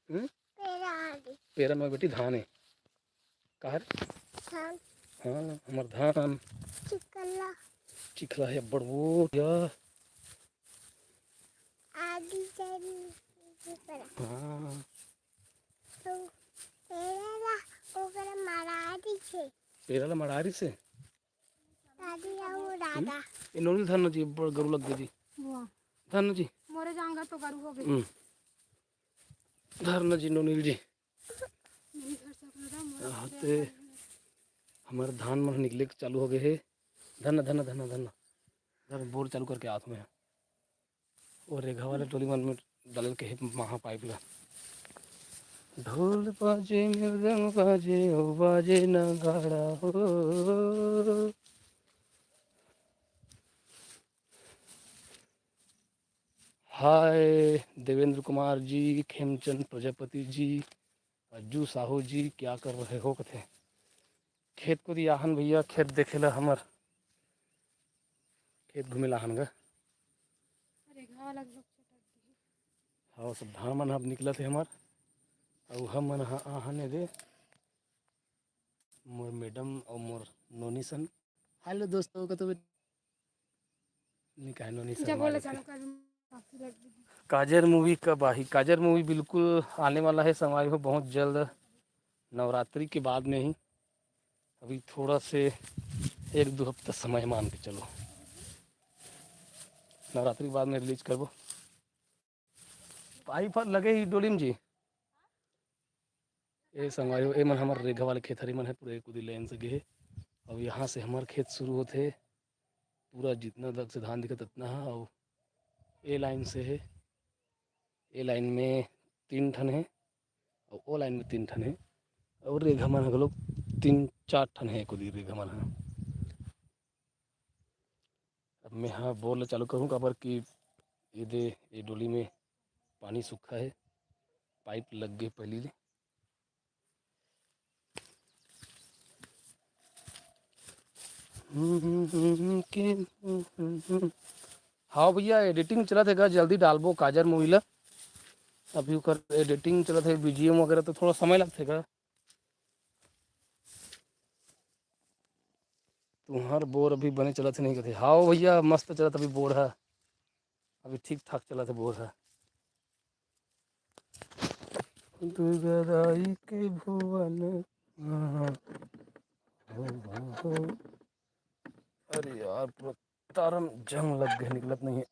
पेरा में बेटी धान है कहा धान। हाँ हमार धान चिखला है बड़ो या आदि हाँ तो पेरा मरारी से ये नोनी धान जी बड़ गरु लग गई धान जी मोरे जाऊंगा तो गरु हो गई धान जी नोनील जी ते हमारे धान मन निकले चालू हो गए है धन धन धन धन धन बोर चालू करके हाथ में और रेघा वाले टोली मन में डाल के महा पाइप ला ढोल बाजे मृदंग बाजे ओ बाजे नगाड़ा हो। हाय देवेंद्र कुमार जी, खेमचंद प्रजापति जी, अज्जू साहू जी, क्या कर रहे हो कथे खेत को दिया हन भैया खेत देखेला हमार खेत घूमेला हन गा हाँ सब धान मन अब निकला थे हमार और हम मन आहने दे मोर मैडम और मोर नोनी सन हेलो दोस्तों का तो निकाय नोनी सन काजर मूवी कब आई काजर मूवी बिल्कुल आने वाला है समाज में बहुत जल्द नवरात्रि के बाद में ही अभी थोड़ा से 1-2 हफ्ता समय मान के चलो नवरात्रि के बाद में रिलीज करबो पाइप लगे ही डोलीम जी ये संगवारी ये मन हमारे रेघा वाले खेत हरी मन है पूरे कुदी लाइन से गए और यहाँ से हमारे खेत शुरू होते पूरा जितना तक से धान दिखत उतना है और ए लाइन से है ए लाइन में 3 ठन है और ओ लाइन में 3 ठन है और रेघा मन लोग 3-4 ठन है कुदी रेघा मन है। अब मैं हाँ बोल चालू करूँ काबर कि ये डोली में पानी सूखा है पाइप लग गए पहली ले हाँ भैया एडिटिंग चला थे जल्दी डालबो काजर मूवी ला अभी ओकर एडिटिंग चला थे बीजीएम वगैरह तो थोड़ा समय लगतेगा तुम्हार बोर अभी बने चला थे नहीं कहते हाँ भैया मस्त चला था अभी बोर है अभी ठीक ठाक चला था बोर है दुर्गाई के भुवन अरे यार पूरा तारम जंग लग गए निकलत नहीं है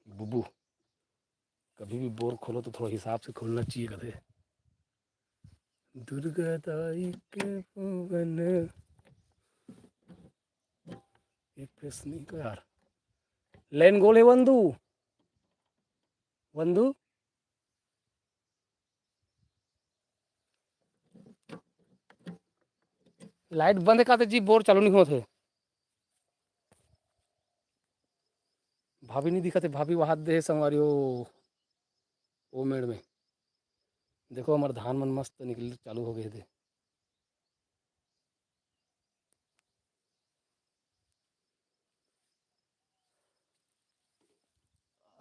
बुबू कभी भी बोर खोलो तो थोड़ा हिसाब से खोलना चाहिए कदे दुर्गा दाई के भुवन एक फेस नहीं का यार लेन गोल है वंदू वंदू लाइट बंद का जी बोर चालू नहीं होते भाभी नहीं दिखा थे भाभी वहां दे संगवारी ओ मेड़ में देखो हमारे धान मन मस्त निकल चालू हो गए थे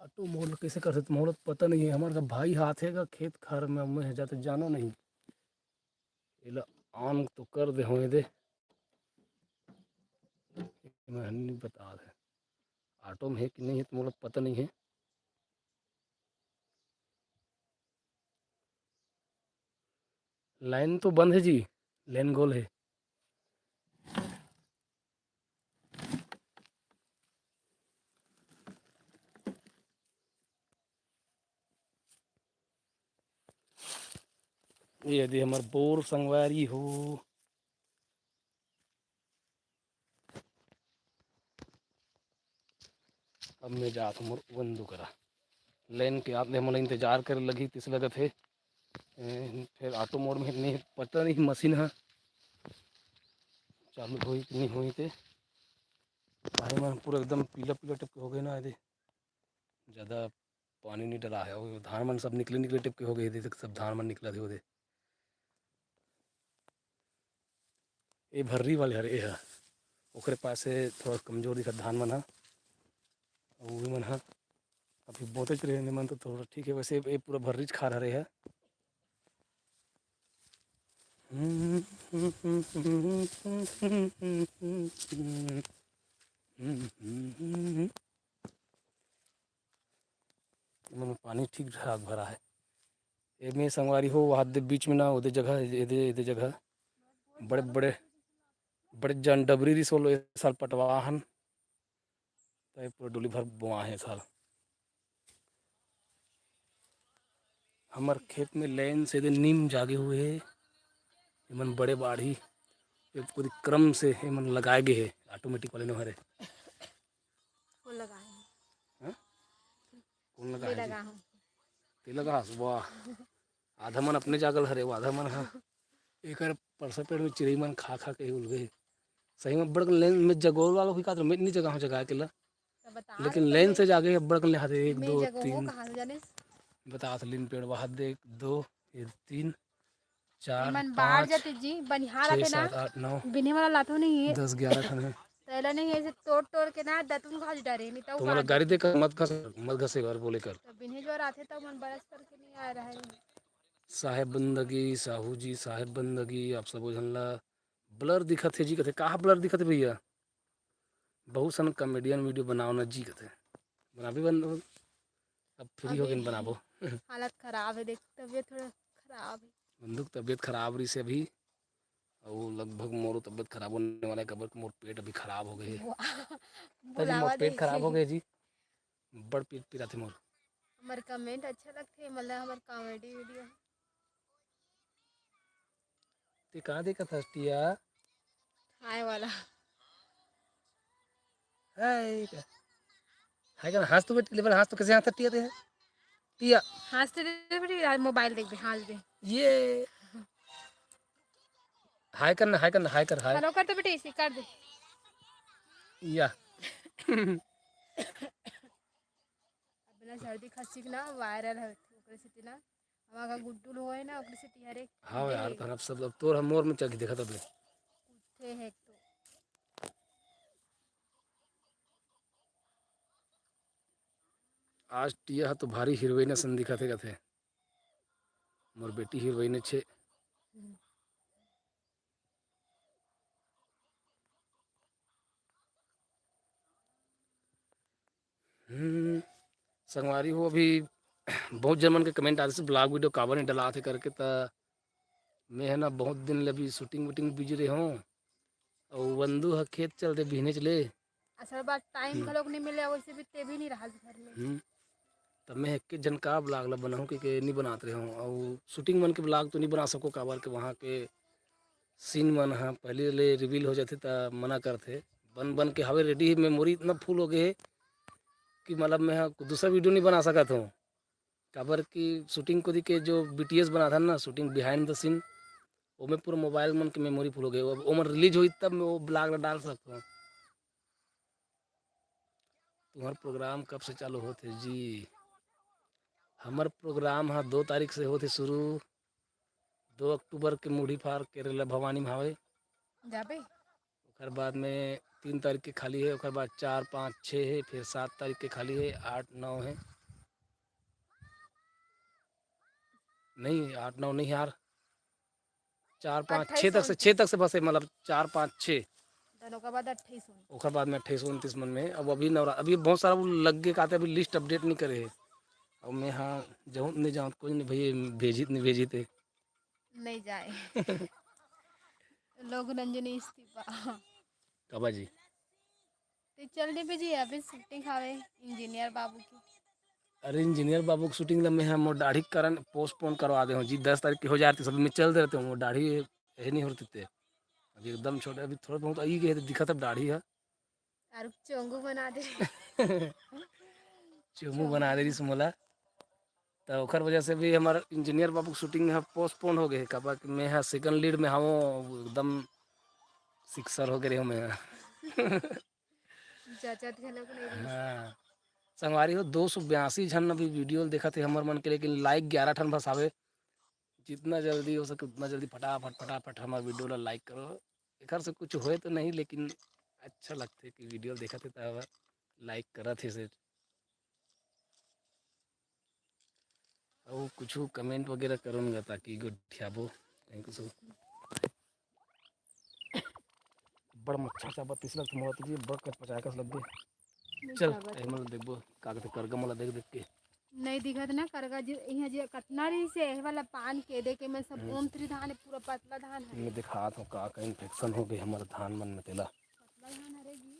ऑटो मोड़ कैसे कर सकते मोड़ पता नहीं है हमारे भाई हाथ है खेत खार में मैं जाते जानो नहीं इला आन तो कर दे होए दे मैं नहीं बता दे ऑटो में है कि नहीं है तो मोड़ पता नहीं है लाइन तो बंद है जी लाइन गोल है ये यदि हमारे बोर संगवारी हो अब मैं जात मोर बंदू करा लाइन के आते मोला इंतजार करे लगी तिस लगत है फिर ऑटो मोड में नहीं पता नहीं मशीन है चालू हुई कि नहीं हुई थे पानी में पूरा एकदम पीला पीला टपके हो गए ना यदि ज़्यादा पानी नहीं डला है और धान मन सब निकले निकले टपके हो गए थे सब धान मन निकला थे वो ये भर्री वाले हरे ये ह ओकरे पास से थोड़ा कमजोर दिखत धान मन ह और वो मन ह अभी बोतेच रहे मन तो थोड़ा ठीक है। वैसे ये पूरा भर्रीच खार हरे है। इनमें पानी ठीक ठाक भरा है। एमे संगवारी हो वहाँ दे बीच में ना ओदे जगह एदे जगह बड़े बड़े बड़े जन डबरी रिसोल ए साल पटवाहन तो ये पूरा डोली भर बोआ है साल। हमार खेत में लाइन से दे नीम जागे हुए है। एमन बड़े बाढ़ी ये पूरी क्रम से एमन लगाए गए है ऑटोमेटिक वाले न हरे। फूल लगाए हैं। हाँ? कौन लगा ले है जी? लगा हूँ। ते लगा वाह आधा मन अपने जागल हरे वो आधा मन हा एक परसा पेड़ में चिड़ई मन खा खा के उल गए। सही में बड़ लेन में जगोल वालों की का तो मैं नहीं जगह हूँ जगह के ला तो बता लेकिन रही तो लेन मैं से जाके बड़ ले हाथे एक मैं दो जगह हो तीन कहाँ से जाने। बता लीन पेड़ वहाँ दे एक दो ये तीन चार मन बाढ़ पाँच जाते जी बनिहार छः आते ना सात आठ नौ बिने वाला लातो नहीं है। 10 11 ठन है। तैला नहीं ऐसे तोड़ तोड़ के ना दतुन खा डरे नहीं तो तुम्हारा काट गाड़ी देते। देकर मत घसे घर बोले कर। तो बिन्हे जो आते तब मन बरस करके नहीं आ रहा है। साहेब बंदगी साहू जी साहेब बंदगी आप सब झनला ब्लर दिखत है जी कथे कहाँ ब्लर दिखत है भैया। बहुत सन कॉमेडियन वीडियो बनाओ ना जी कथे बनाबी बंद अब फ्री हो अभी गए बनाबो। हालत खराब है देख तबीयत थोड़ा खराब है। बंदूक तबीयत खराब रही से अभी और लगभग मोर तबीयत खराब होने वाला है। कबर मोर पेट अभी खराब हो गए है। जी मोर बुलावा पेट देखे खराब हो गए जी बड़ पेट पीरा थे मोर। हमारे कमेंट अच्छा लगते है मतलब हमारे कॉमेडी वीडियो। ते कहाँ देखा था टिया हाय वाला हाय का हंस तो बेटे लेवल हंस तो कैसे हंसता टिया ते टिया हंसते दे बेटी मोबाइल देख दे हंस दे। ये हाय करना हाय करना हाय कर हाय हेलो कर तो बेटे इसे कर दे। या बिना सर्दी खांसी के ना वायरल है ओकरे से ना हमारा गुड्डू लो है ना ओकरे से तिहारे हाँ यार देहे तो अब सब अब तोर हम मोर में चल के देखा तब थे है तो आज टिया तो भारी हीरोइन सन दिखा थे कथे मोर बेटी हीरोइन छे। संगवारी हो अभी बहुत जमन के कमेंट आते ब्लॉग वीडियो काबर नहीं डला थे करके तो मैं है ना बहुत दिन ले अभी शूटिंग वूटिंग बिजी रहे हूँ और बंधु है खेत चलते बिहने चले। असल बात टाइम खलोक नहीं मिले वैसे भी ते भी नहीं रहा घर में। तब मैं एक जन का ब्लॉग ला बनाऊँ कि नहीं बनाते रहे हूँ और शूटिंग मन के ब्लॉग तो नहीं बना सको काबर के वहाँ के सीन मन हाँ पहले ले रिवील हो जाते तो मना करते बन बन के हवे रेडी मेमोरी इतना फुल हो गए कि मतलब मैं दूसरा वीडियो नहीं बना सका था काबर की शूटिंग को दी के जो BTS बना था ना शूटिंग बिहाइंड द सीन वो में पूरा मोबाइल मन की मेमोरी फुल हो गई वो मन रिलीज हुई तब मैं वो ब्लॉग डाल सकता हूँ। तुम्हारा प्रोग्राम कब से चालू होते जी हमार प्रोग्राम हाँ 2 तारीख से होते शुरू 2 अक्टूबर के मुड़ी फार केरला भवानी में हवे जाबे ओकर बाद में 3 तारीख के खाली है ओकर बाद 4 5 6 है फिर 7 तारीख के खाली है 8 9 है नहीं 8 9 नहीं यार 4 5 6 28 तक से 6 तक से बस है मतलब 4 5 6 दोनों का बाद 28 ओकर बाद में 28 29 मन में अब अभी नवरा अभी बहुत सारा वो लग के कहते अभी लिस्ट अपडेट नहीं करे है अब मैं हाँ जाऊँ नहीं जाऊँ कोई नहीं भैया भेजी थे नहीं जाए लोग रंजनी इस्तीफा कबा जी ते चल दे जी अभी शूटिंग खावे इंजीनियर बाबू की। अरे इंजीनियर बाबू की शूटिंग में हम वो दाढ़ी कारण पोस्टपोन करवा दे हूँ जी 10 तारीख की हो जाती सब में चल दे रहते हूँ वो दाढ़ी यही नहीं होती थे अभी एकदम छोटे अभी थोड़ा बहुत आई गए दिखा तब दाढ़ी है और चोंगू बना दे चुमू बना दे रही सुमोला तो ओकर वजह से भी हमारा इंजीनियर बाबू की शूटिंग है पोस्टपोन हो गए कबा कि मैं है सेकंड लीड में हूँ एकदम सिक्सर हो गए हूँ मैं जचत के लोग नहीं रही। हाँ संगवारी हो 282 झन अभी वीडियो देखा थे हमर मन के लेकिन लाइक 11 ठन बस आवे जितना जल्दी हो सके उतना जल्दी फटाफट फटाफट हमारे वीडियो ला लाइक करो एकर से कुछ होए तो नहीं, लेकिन अच्छा लगते कि वीडियो देखा थे तब लाइक करा थे से, और कुछ कमेंट वगैरह करूँगा ताकि गोठियाबो कहीं कुछ बड़ मच्छर सा बत्तीस लग मोला तुझे बड़ कच पचाकस लग गए। नहीं चल चाहत ए मतलब देखबो का कहते करगा मला देख देख के नहीं दिखत ना करगा जी यहाँ जी कतना रही से एह वाला पान के दे के मैं सब ओम त्रि धान है, पूरा पतला धान है, मैं दिखात हूँ का इन्फेक्शन हो गई हमारे धान मन में तेला। पतला धान हरे जी।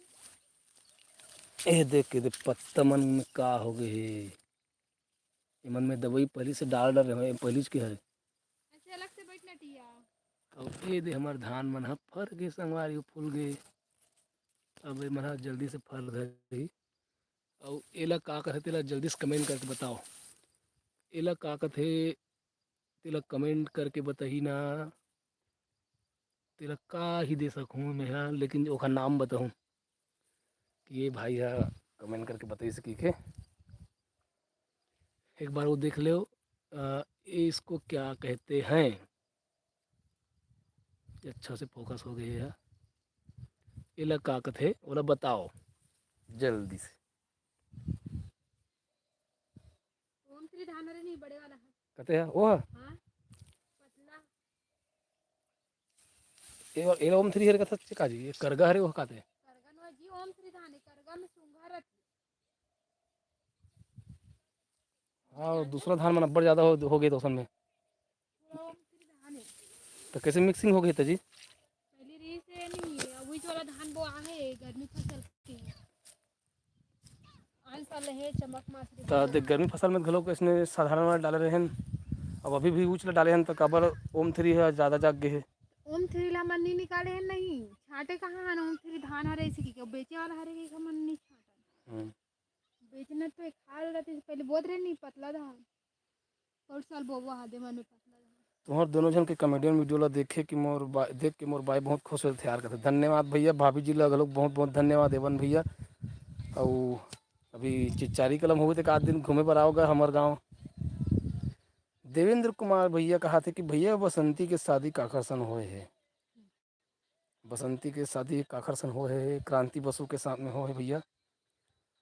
ए देख के दे पत्ता मन में का हो गए है, ये मन में दवाई पहले से डाल रहे पहली के हरे। ऐसे अलग से बैठना टिया। अब ए दे हमार धान मन ह फर के संगवारी फूल गए, अब ए मन ह जल्दी से फल रही। और एला का कहते तेला जल्दी से कमेंट करके बताओ, एला का कहते तेला कमेंट करके बताही ना, तेरा का ही दे सकूँ मैं हाँ, लेकिन ओखा नाम बताऊँ कि ये भाई है कमेंट करके बताई सकी के एक बार वो देख लो। ये इसको क्या कहते हैं, ये अच्छा से फोकस हो गई है, ये ला का कहते ओला बताओ जल्दी से। ओम त्रि धान हरे नहीं बड़े वाला है। कहते हैं वो हाँ पतला ये ओम थ्री हर कथा चिका जी ये करगा हरे वो कहते हैं। करगा नो जी ओम त्रि धान है, करगा में सूंघा रहती हाँ और दूसरा धान में नब्बे ज़्यादा हो गई तो उसमें पूरा ओम त्रि धान है। तो कैसे मिक्सिंग हो गई था जी। पहली री से नहीं है, अभी वाला धान बो आहे गर्मी फसल के आन साल है चमक मासरी तो देख गर्मी फसल में घलों इसने साधारण वाला डाले रहे हैं, अब अभी भी उछला डाले हैं तो काबर ओम थ्री है ज़्यादा जाग गए है। ओम थ्री ला मन नहीं निकाले हैं, नहीं छाटे कहाँ हन ओम थ्री धान हरे इसी की बेचे वाला हरे की मन नहीं छाटा बेचना तो एक हाल रहती है, पहले बोल रहे नहीं पतला धान और साल बोबो हादे मन में पतला धान। तुम्हार दोनों जन के कॉमेडियन वीडियो ला देखे कि देख के मोर बाई बहुत खुश होते यार कहते धन्यवाद भैया, भाभी जी ला घलोक बहुत बहुत धन्यवाद एवन भैया। और अभी चिच्चारी कलम हो गए तो आध दिन घूमे पर आओगे हमारे गाँव। देवेंद्र कुमार भैया कहा थे कि भैया बसंती के शादी का आकर्षण हुए है, बसंती के शादी का आकर्षण हो है, क्रांति बसु के साथ में हो है भैया।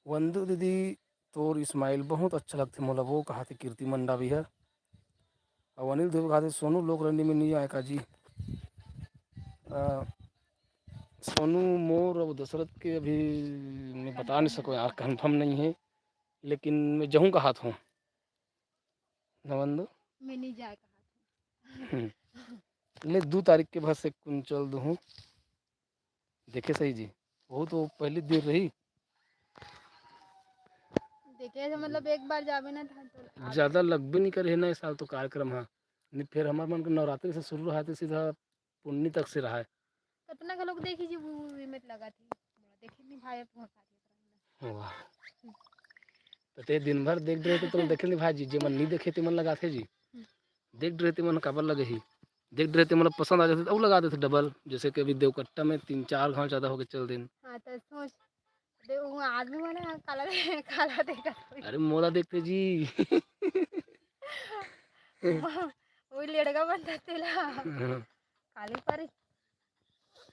वंदू दीदी तोर इस्माइल बहुत अच्छा लगते मोला वो कहा थे, कीर्ति मंडा भी है। और अनिल देव कहा थे सोनू लोक रंडी में नहीं आएगा जी। सोनू मोर और दशरथ के अभी मैं बता नहीं सको यार, कन्फर्म नहीं है, लेकिन मैं जहूँ का हाथ हूँ नवंदो मैं नहीं जाए कहा ले 2 तारीख के बाद से कुंचल दूँ देखे सही जी, वो तो पहली दिन रही देखे तो मतलब एक बार जावे ना था तो ज़्यादा लग भी नहीं करे है ना इस साल तो कार्यक्रम हाँ नहीं, फिर हमारे मन को नवरात्रि से शुरू रहा तो सीधा पुन्नी तक से रहा है। कितना का लोग देखी जी वो में लगा थी देखी नहीं भाई अपना कार्यक्रम वाह तो ते दिन भर देख रहे थे तुम देखे नहीं भाई जी, जे मन नहीं देखे थे मन लगाते जी, देख रहे थे मन काबर लगे ही, देख रहे थे मतलब पसंद आ जाते तो लगा देते डबल, जैसे कि अभी देवकट्टा में 3-4 घाव ज़्यादा हो गए चल दिन। हाँ तो सोच दे वो आदमी वाला काला काला देखा अरे मोला देखते जी वो लड़का बनता तेला काली पारी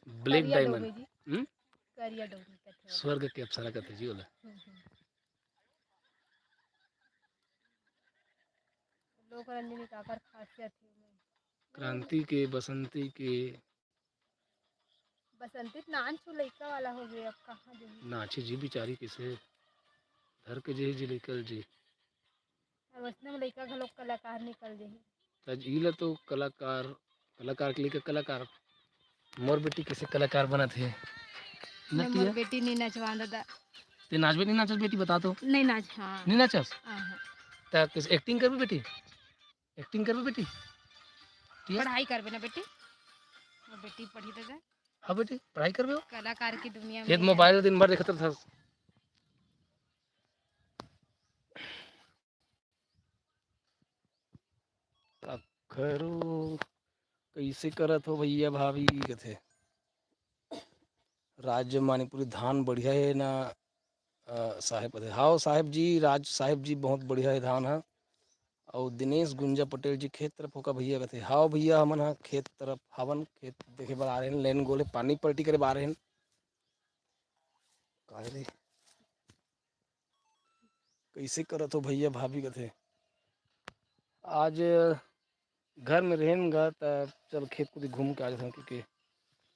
ब्लैक करिया डायमंड डोबे जी करिया डोबे कहते हैं स्वर्ग के अप्सरा कहते जी बोला। लोग रंडी में काकर खासियत है क्रांति के बसंती के बसंती नान छू लइका वाला हो गया, अब कहाँ जो नाची जी बिचारी किसे धर के जी निकल जी और वैसने में लइका घलोक कलाकार निकल जाही। तज इला तो कलाकार कलाकार के लिए कलाकार मोर बेटी कैसे कलाकार बना थे मैं मोर बेटी नहीं नचवा दादा ते नाचबे नहीं नाचस बेटी बता तो नहीं नाच हाँ नहीं नाचस हाँ ता किस एक्टिंग करबे बेटी, एक्टिंग करबे बेटी पढ़ाई करबे ना बेटी, मोर बेटी पढ़ी दादा हाँ बेटी पढ़ाई करबे हो कलाकार की दुनिया ये में मोबाइल दिन भर देखत था करो कैसे करत हो भैया भाभी कथे राज्य मानीपुरी धान बढ़िया है ना। साहेब कथे हाँ साहेब जी राज साहेब जी बहुत बढ़िया है धान है। और दिनेश गुंजा पटेल जी खेत तरफ होका भैया कहते हाँ भैया हमन हा खेत तरफ हवन खेत देखे बर आ रहे हैं लेन गोले पानी पलटी करे बर आ रहे हैं काहे रे कैसे करत हो भैया भाभी कहते आज घर में रहेंगा तब चल खेत को घूम के आ जाते हैं क्योंकि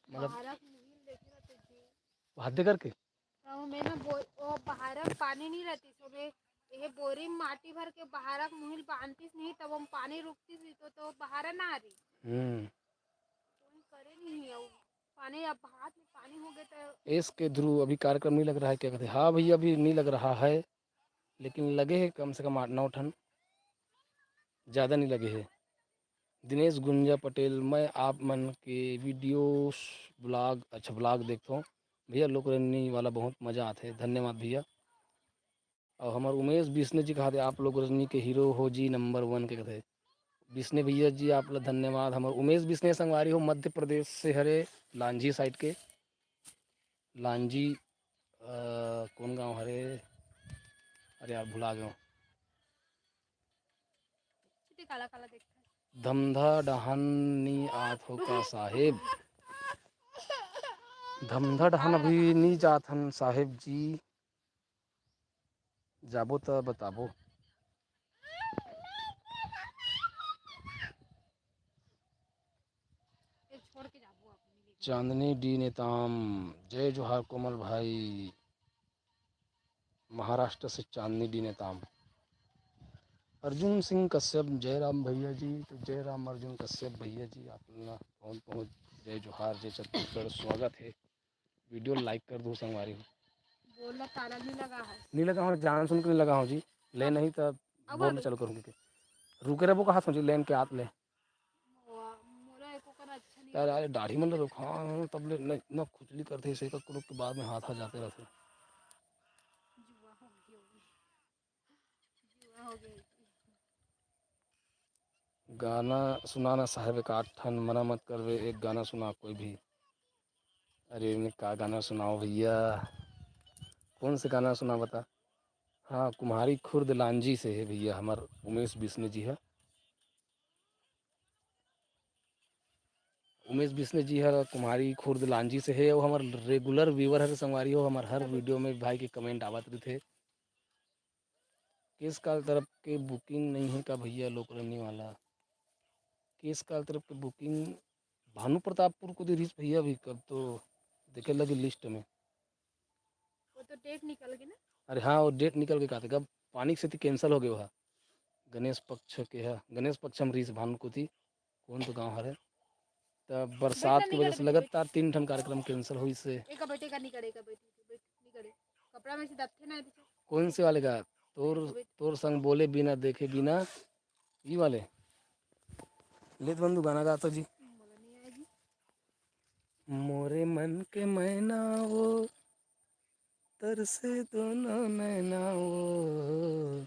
मतलब बहारक नहीं देखे रहते जी हद्दे करके तो मैं ना वो बहारक पानी नहीं रहती सो मैं ये बोरी में माटी भर के बहारक मुहिल बांधतीस नहीं तब हम पानी रुकती थी तो बहारा ना आ रही कोई करे नहीं है पानी अब हाथ में पानी हो गया तो एस के ध्रुव अभी कार्यक्रम नहीं लग रहा है क्या कहते हाँ भैया अभी नहीं लग रहा है लेकिन लगे हैं कम से कम 8-9 ठन ज़्यादा नहीं लगे हैं दिनेश गुंजा पटेल मैं आप मन के वीडियो ब्लॉग अच्छा ब्लॉग देखता हूँ भैया लोक रंजनी वाला बहुत मज़ा आते है धन्यवाद भैया और हमारे उमेश बिस्ने जी कहा थे आप लोग रजनी के हीरो हो जी नंबर 1 के कहते बिस्ने भैया जी आप लोग धन्यवाद हमारे उमेश बिस्ने संगवारी हो मध्य प्रदेश से हरे लांजी साइड के लांजी कौन गांव हरे अरे यार भुला गया चिट्टी काला काला देखता है धमधा डहानी आत हो का साहेब धमधा डहान अभी नहीं जात हन साहेब जी जाबो तो बताबो ये छोड़ के जाबो अपनी भी चांदनी डी नेताम जय जोहार कोमल भाई महाराष्ट्र से चांदनी डी नेताम अर्जुन सिंह कश्यप जयराम भैया जी तो जयराम अर्जुन कश्यप भैया जी आप पहुँच पहुँच जय जोहार जय छत्तीसगढ़ स्वागत है वीडियो लाइक कर दो संगवारी हो बोला ताला नहीं लगा है नहीं लगा हूँ जान सुन के नहीं लगा हूँ जी ले नहीं तब अब बोल चलो करूँगी रुके रहो कहाँ सोची लेन के हाथ ले मोरा एको कर अच्छा नहीं यार यार दाढ़ी में रुक हाँ तब ले न खुजली करते इसे का के बाद में हाथ आ जाते रहते जुआ हो गई होगी जुआ हो गई गाना सुनाना साहब एक 8 ठन मना मत करवे एक गाना सुना कोई भी अरे इन्हें का गाना सुनाओ भैया कौन से गाना सुना बता हाँ कुम्हारी खुर्द लांजी से है भैया हमार उमेश बिस्ने जी है उमेश बिस्ने जी है कुम्हारी खुर्द लांजी से है वो हमार रेगुलर व्यूवर है संगवारी हो हमार हर वीडियो में भाई के कमेंट आवत रहे थे किस काल तरफ के बुकिंग नहीं है का भैया लोक रंगनी वाला किस काल तरफ के बुकिंग भानु प्रतापपुर को दी भैया भी कब तो देखे लगी लिस्ट में वो तो डेट निकल गई ना अरे हाँ वो डेट निकल के कहा था कब पानी से थी कैंसिल हो गया वहाँ गणेश पक्ष के है गणेश पक्ष हम रीस भानु को थी कौन तो गाँव हरे तब बरसात की वजह से लगातार 3 ठन कार्यक्रम कैंसिल हुई से एक बेटे का नहीं करेगा बेटी नहीं करे कपड़ा में से दबथे ना ऐसे कौन से वाले का तोर तोर संग बोले बिना देखे बिना ये वाले लेत बंधु गाना गाता जी बोला नहीं आएगी मोरे मन के मैना वो तरसे दोनों नैना वो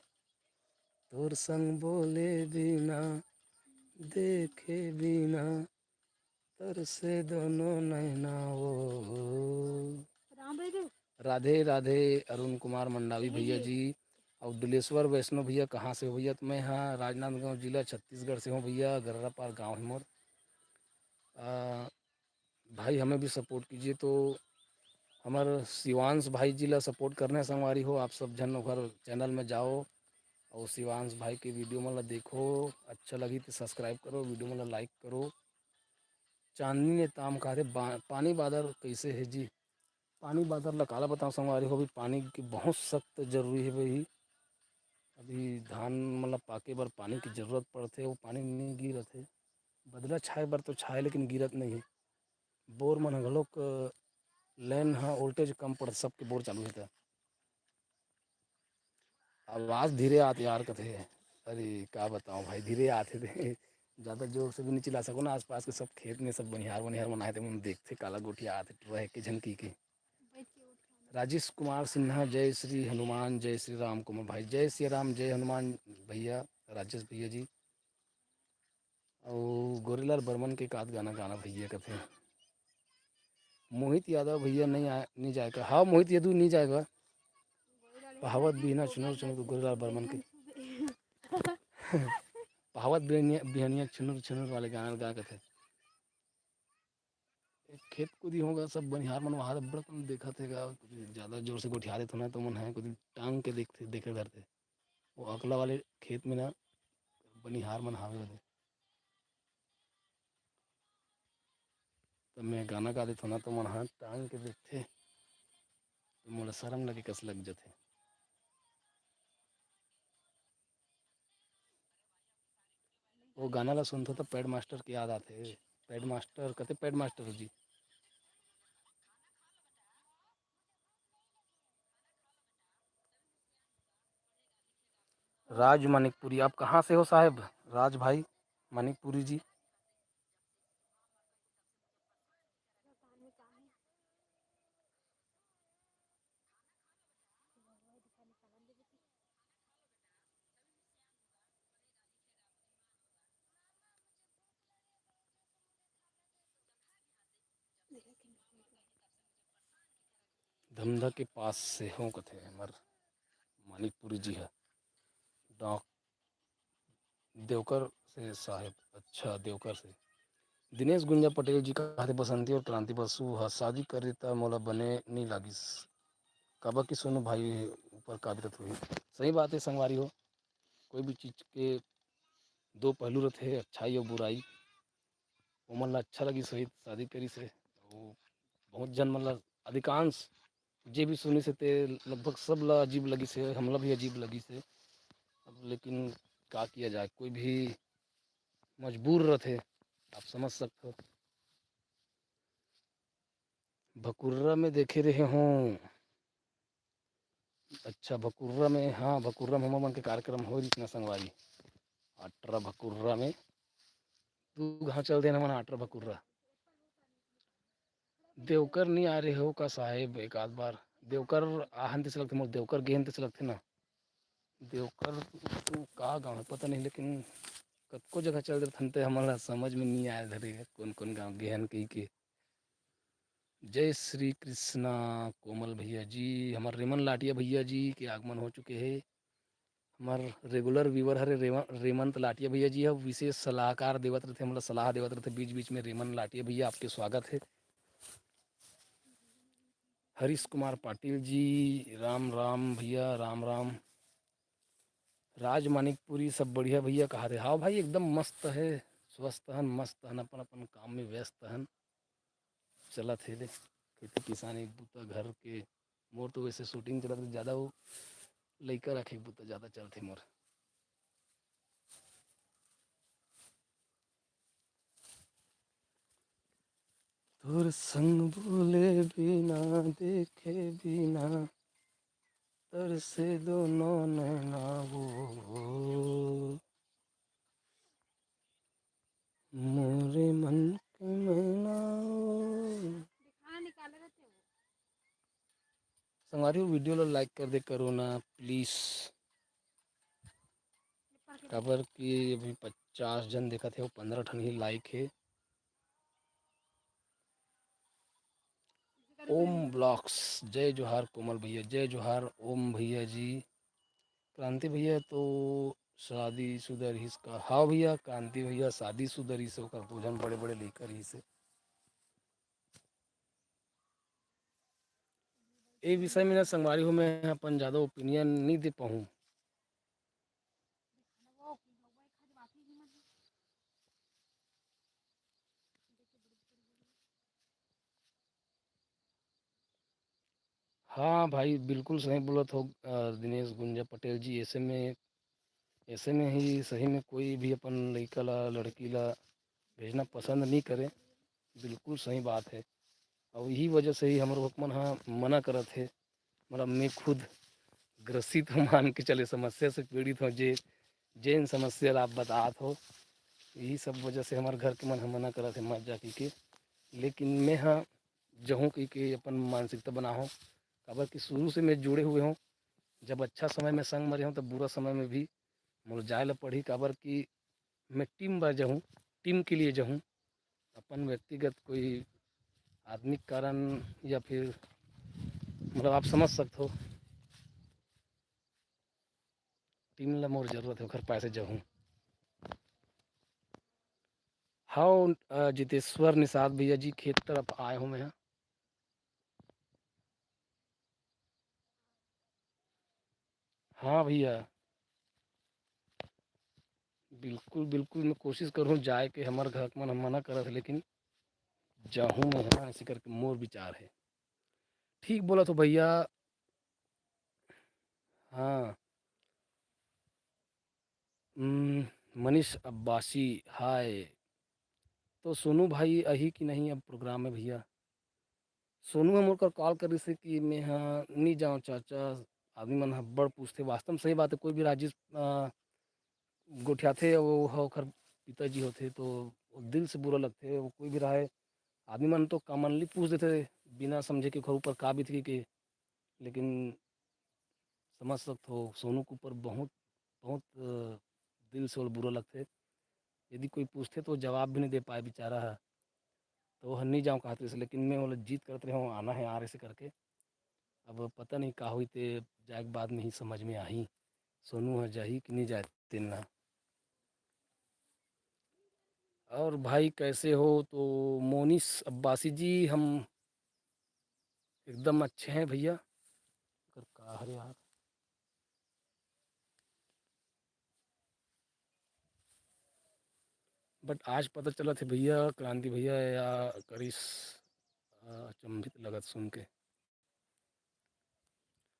तोर संग बोले बिना देखे बिना तरसे दोनों नैना वो राम भाई दो राधे राधे अरुण कुमार मंडावी भैया जी और दिलेश्वर वैष्णव भैया कहाँ से हो भैया तो मैं यहाँ राजनांदगांव जिला छत्तीसगढ़ से हूँ भैया गर्रा पार गाँव है मोर भाई हमें भी सपोर्ट कीजिए तो हमारे शिवांश भाई जी ला सपोर्ट करने संगवारी हो आप सब जन ओकर चैनल में जाओ और शिवांश भाई के वीडियो मतलब देखो अच्छा लगी तो सब्सक्राइब करो वीडियो मतलब लाइक करो चांदनी ने ताम कहा थे पानी बादल कैसे है जी पानी बादल ला काला बताओ संगवारी हो भी पानी की बहुत सख्त जरूरी है भाई अभी धान मतलब पाके बर पानी की जरूरत पड़ते वो पानी नहीं गिरत है बदला छाए बर तो छाए लेकिन गिरत नहीं है बोर मन घलोक लाइन हाँ वोल्टेज कम पड़ सबके बोर चालू है आवाज़ धीरे आती यार कथे अरे क्या बताऊँ भाई धीरे आते थे ज़्यादा जोर से भी नहीं चिल्ला सको ना आसपास के सब खेत में सब बनिहार बनिहार बनाए थे हम देखते काला गोटिया आते रह के झनकी के बैठ के उठा राजेश कुमार सिन्हा जय श्री हनुमान जय श्री राम कुमार भाई जय श्री राम जय हनुमान भैया राजेश भैया जी और गोरीलाल बर्मन के काद गाना गाना भैया कथे मोहित यादव भैया नहीं जाएगा हाँ मोहित यादव नहीं जाएगा गोली डाले कहावत भी ना चुनो चुनो तो गोरीलाल बर्मन के पहावत बिहनिया छिनुर छिनुर वाले गाना गा के थे। एक खेत कूदी होगा सब बनिहार मन वहाँ बड़ा कम देखा थे ज़्यादा जोर से गोठिया देते ना तो मन है कुछ टांग के देखते देखे धरते वो अगला वाले खेत में ना बनिहार मन हावे वाले। तब मैं गाना गा देता ना तो मन हाथ टांग के देखते तो मोला शर्म लगे कस लग जाते। वो गाना ला सुनते तो पैड मास्टर की याद आते। पैड मास्टर कहते पैड मास्टर जी। राज मानिकपुरी आप कहाँ से हो साहेब? राज भाई मानिकपुरी जी। धमधा के पास से हों कथे हमार मानिकपुरी जी है। डॉक देवकर से साहेब। अच्छा देवकर से। दिनेश गुंजा पटेल जी का थे बसंती और क्रांति बसु हा शादी करे त मोला बने नहीं लागिस काबा की सुनो भाई ऊपर काबिरत हुई। सही बात है संगवारी हो। कोई भी चीज़ के दो पहलू रहते अच्छाई और बुराई। वो मन ला अच्छा लगी सही शादी करी से वो बहुत जन मन ला अधिकांश जे भी सुनी से ते लगभग सब ला अजीब लगी से हमला भी अजीब लगी से। अब लेकिन का किया जाए कोई भी मजबूर रहते आप समझ सकते हो। भकुर्रा में देखे रहे हों। अच्छा भकुर्रा में हाँ भकुर्रा में हम मन के कार्यक्रम हो इतना संगवारी। 18 भकुर्रा में तू कहाँ चल देना मन 18 भकुर्रा। देवकर नहीं आ रहे हो का साहेब एक आध बार देवकर आहन से लगते मोर देवकर गेहन से लगते ना। देवकर तो का गाँव है पता नहीं लेकिन कतको जगह चल रहे थे हमारा समझ में नहीं आया धरे कौन कौन गाँव गेहन के। जय श्री कृष्णा कोमल भैया जी हमारे रेमन लाटिया भैया जी के आगमन हो चुके हैं। हमारे रेगुलर व्यूवर हरे रेमंत लाटिया भैया जी है विशेष सलाहकार देवत रहते मतलब सलाह देवत रहते बीच बीच में। रेमन लाटिया भैया आपके स्वागत है। हरीश कुमार पाटिल जी राम राम भैया राम राम। राज मानिकपुरी सब बढ़िया भैया कहा थे हाँ भाई एकदम मस्त है स्वस्थ हन मस्त हन अपन अपन काम में व्यस्त हन चला थे ले खेती किसानी बूता घर के। मोर तो वैसे शूटिंग चलत ज़्यादा वो लइका रखे बूता ज़्यादा चलते मोर। तोर संग बोले बिना देखे बिना तरसे दोनों नैना वो मोरे मन के मैना संगवारी वीडियो ला लाइक कर दे करो ना प्लीज़। काबर कि अभी 50 जन देखा थे वो 15 ठन ही लाइक है। ओम ब्लॉक्स जय जोहार कोमल भैया जय जोहार ओम भैया जी। क्रांति भैया तो शादीशुदा रही इसका हाँ भैया क्रांति भैया शादीशुदा रही से ओकर दो जन बड़े बड़े लेकर ही से। ए विषय में ना संगवारी हो मैं अपन ज़्यादा ओपिनियन नहीं दे पाऊँ। हाँ भाई बिल्कुल सही बोला हो दिनेश गुंजा पटेल जी। ऐसे में ही सही में कोई भी अपन लड़का ला लड़की ला भेजना पसंद नहीं करे। बिल्कुल सही बात है और यही वजह से ही हमारे हुक्मन हाँ मना करत है। मतलब मैं खुद ग्रसित हूँ मान के चले समस्या से पीड़ित हूँ जे जेन समस्या ला आप बतात हो यही सब वजह से हमारे घर के मन हम मना करत है मत जा के। लेकिन मैं हाँ जहूँ कि अपन मानसिकता बना हो काबर कि शुरू से मैं जुड़े हुए हूँ। जब अच्छा समय में संग मरे हूँ तब बुरा समय में भी मोर जाए ला पड़ी काबर कि मैं टीम बार जाऊँ टीम के लिए जाऊँ अपन व्यक्तिगत कोई आदमिक कारण या फिर मतलब आप समझ सकते हो टीम ला मोर जरूरत है घर पैसे जाऊँ। हाँ जितेश्वर निषाद भैया जी खेत तरफ आए हूँ मैं यहाँ। हाँ भैया बिल्कुल बिल्कुल मैं कोशिश करूँ जाए के हमारे घर के मन हम मना करत है लेकिन जाहूँ मैं यहाँ ऐसे करके मोर विचार है। ठीक बोला तो भैया। हाँ मनीष अब्बासी हाय। तो सोनू भाई अही कि नहीं अब प्रोग्राम है भैया। सोनू हम ओकर कॉल करी से कि मैं हाँ नहीं जाऊँ चाचा। आदमी मन ह बड़ पूछते वास्तव में सही बात है कोई भी राजेश गोठियाथे वो ह ओकर पिताजी होते तो दिल से बुरा लगते वो कोई भी रहे। आदमी मन तो कॉमनली पूछ देते बिना समझे कि ओकर ऊपर का बीत गई के। लेकिन समझ सकते हो सोनू के ऊपर बहुत बहुत दिल से और बुरा लगते। यदि कोई पूछते तो जवाब भी नहीं दे पाए बेचारा है। तो हम नहीं जाऊँ कहते से लेकिन मैं बोला जीत करते रहे आना है यार ऐसे करके। अब पता नहीं का हुई ते जाए के बाद में ही समझ में आई सोनू है जाही कि नहीं जाते ना। और भाई कैसे हो तो मोनिस अब्बासी जी हम एकदम अच्छे हैं भैया। कर का है यार। बट आज पता चला था भैया क्रांति भैया या करिस अचंभित लगत सुन के।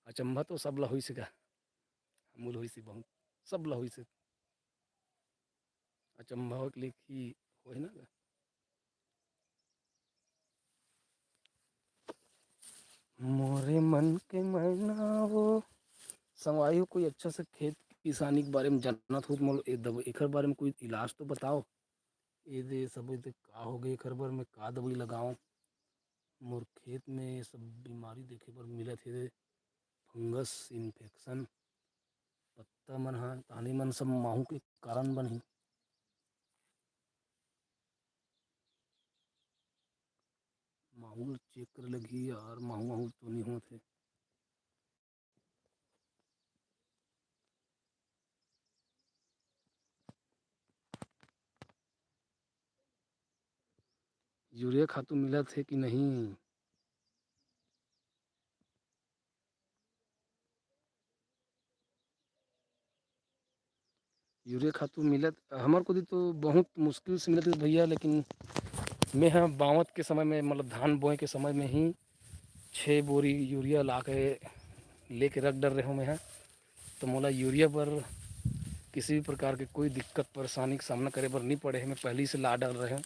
अचंभा तो सब ला हुई से का मूल हुई सी बहुत सब ला हुई से अचंभा के लिए ही हो ना। मोरे मन के मैना वो संगवारी हो कोई अच्छा से खेत किसानी के बारे में जानत हो तो मोल एकर बारे में कोई इलाज तो बताओ। ये दे सब दे का हो गई एकर बारे में का दवाई लगाओ। मोर खेत में ये सब बीमारी देखे बर मिलत हे। फंगस इन्फेक्शन पत्ता मन ह टहनी मन सब माहू के कारण बनही। माहू ल चेक करे लगी यार माहू वाहू तो नहीं होत हे। यूरिया खातू मिलत हे कि नहीं। यूरिया खातू मिलत हमार को तो बहुत मुश्किल से मिलत है भैया। लेकिन मैं हाँ बावत के समय में मतलब धान बोए के समय में ही 6 बोरी यूरिया ला के लेके रख डर रहे हूँ मैं यहाँ। तो मोला यूरिया पर किसी भी प्रकार के कोई दिक्कत परेशानी का सामना करे बर नहीं पड़े है। मैं पहले ही से ला डाल रहे हूँ।